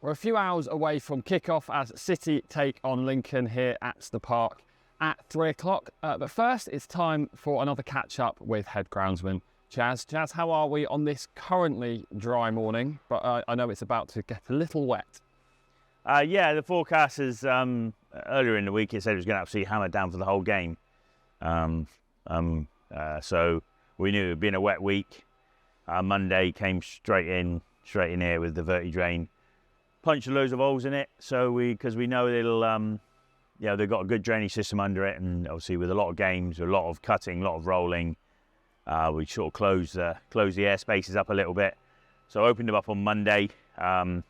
We're a few hours away from kickoff as City take on Lincoln here at the park at 3 o'clock. But first, it's time for another catch-up with head groundsman Chaz. Chaz, how are we on this currently dry morning? But I know it's about to get a little wet. Yeah, the forecast is earlier in the week it said it was going to absolutely hammer down for the whole game. So we knew it had been a wet week. Monday came straight in here with the verti-drain. Punched loads of holes in it, so because we know it'll, they've got a good drainage system under it, and obviously with a lot of games, a lot of cutting, a lot of rolling, we sort of closed the air spaces up a little bit. So I opened them up on Monday, and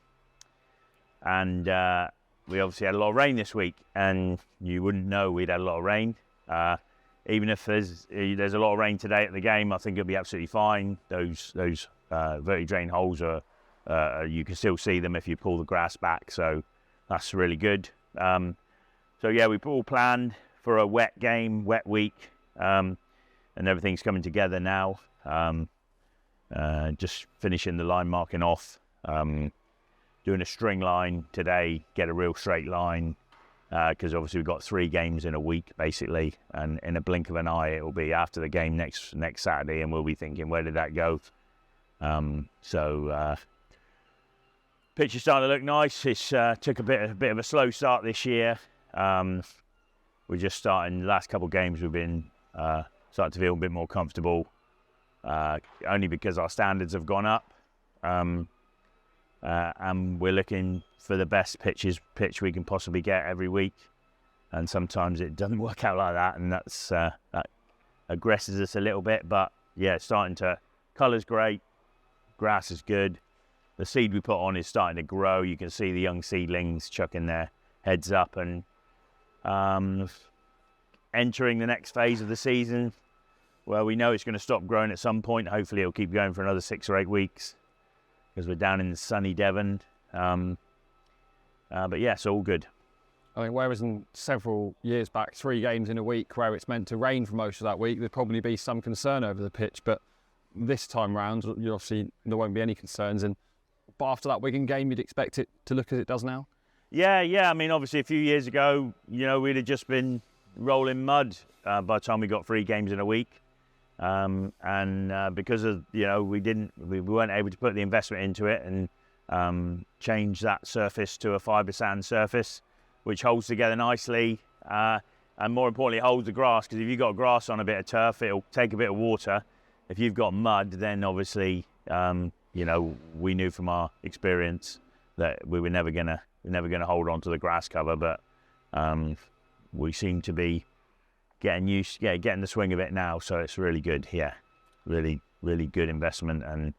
we obviously had a lot of rain this week, and you wouldn't know we'd had a lot of rain. Even if there's a lot of rain today at the game, I think it'll be absolutely fine. Those verti-drain holes are. You can still see them if you pull the grass back, so that's really good. So yeah, we all planned for a wet game, wet week, and everything's coming together now. Just finishing the line marking off, doing a string line today, get a real straight line, because obviously we've got 3 games in a week basically, and in a blink of an eye it'll be after the game next Saturday, and we'll be thinking, where did that go? Pitch is starting to look nice. It's took a bit of a slow start this year. We're just starting. The last couple of games we've been starting to feel a bit more comfortable, only because our standards have gone up, and we're looking for the best pitch we can possibly get every week. And sometimes it doesn't work out like that, and that aggresses us a little bit. But yeah, it's starting to. Colour's great, grass is good. The seed we put on is starting to grow. You can see the young seedlings chucking their heads up, and entering the next phase of the season where we know it's going to stop growing at some point. Hopefully it'll keep going for another 6 or 8 weeks because we're down in sunny Devon. But yeah, it's all good. I mean, whereas in several years back, 3 games in a week where it's meant to rain for most of that week, there'd probably be some concern over the pitch. But this time round, obviously there won't be any concerns. But after that Wigan game, you'd expect it to look as it does now? Yeah. I mean, obviously a few years ago, we'd have just been rolling mud by the time we got 3 games in a week. Because of, we weren't able to put the investment into it and change that surface to a fibre sand surface, which holds together nicely. And more importantly, it holds the grass, because if you've got grass on a bit of turf, it'll take a bit of water. If you've got mud, then obviously, we knew from our experience that we were never gonna hold on to the grass cover, but we seem to be getting the swing of it now, so it's really good. Yeah, really good investment, and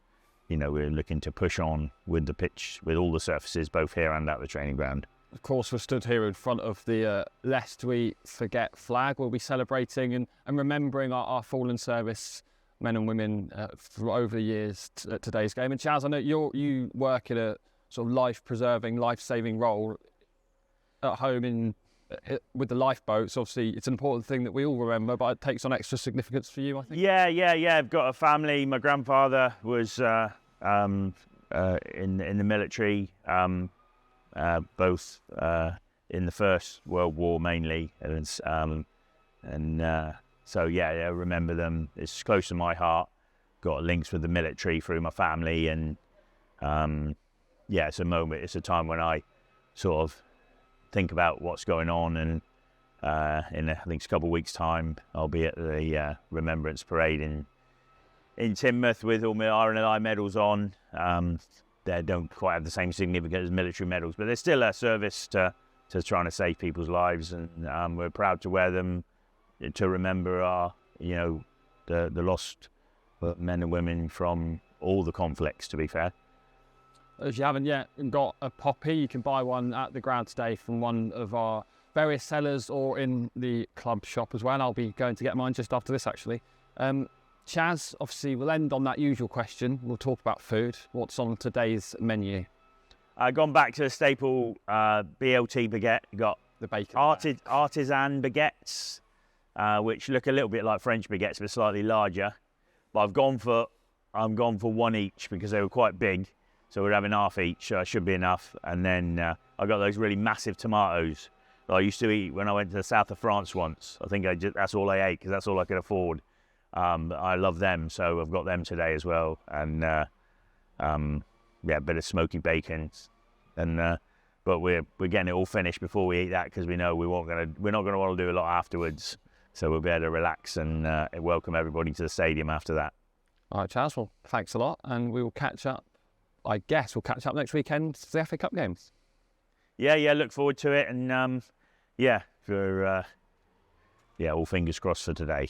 we're looking to push on with the pitch, with all the surfaces, both here and at the training ground. Of course, we're stood here in front of the Lest We Forget flag. We'll be celebrating and remembering our fallen service men and women over the years at today's game. And Chaz, I know you work in a sort of life-preserving, life-saving role at home with the lifeboats. Obviously, it's an important thing that we all remember, but it takes on extra significance for you, I think. Yeah. I've got a family. My grandfather was in the military, both in the First World War mainly, so yeah, I remember them. It's close to my heart. Got links with the military through my family, and it's a moment. It's a time when I sort of think about what's going on, and in I think it's a couple of weeks' time, I'll be at the remembrance parade in Teignmouth with all my RNLI medals on. They don't quite have the same significance as military medals, but they're still a service to trying to save people's lives, and we're proud to wear them to remember our, the lost men and women from all the conflicts, to be fair. If you haven't yet got a poppy, you can buy one at the ground today from one of our various sellers or in the club shop as well. I'll be going to get mine just after this, actually. Chaz, obviously, we'll end on that usual question. We'll talk about food. What's on today's menu? I've gone back to the staple BLT baguette. Got the bacon artisan baguettes, which look a little bit like French baguettes, but slightly larger. But I'm gone for one each because they were quite big. So we're having half each, so it should be enough. And then I got those really massive tomatoes that I used to eat when I went to the south of France once. I think that's all I ate because that's all I could afford. I love them, so I've got them today as well. And a bit of smoky bacon. And but we're getting it all finished before we eat that because we know we're not going to want to do a lot afterwards. So we'll be able to relax and welcome everybody to the stadium after that. All right, Chaz, well, thanks a lot, and we will catch up. I guess we'll catch up next weekend for the FA Cup games. Yeah, look forward to it, and all fingers crossed for today.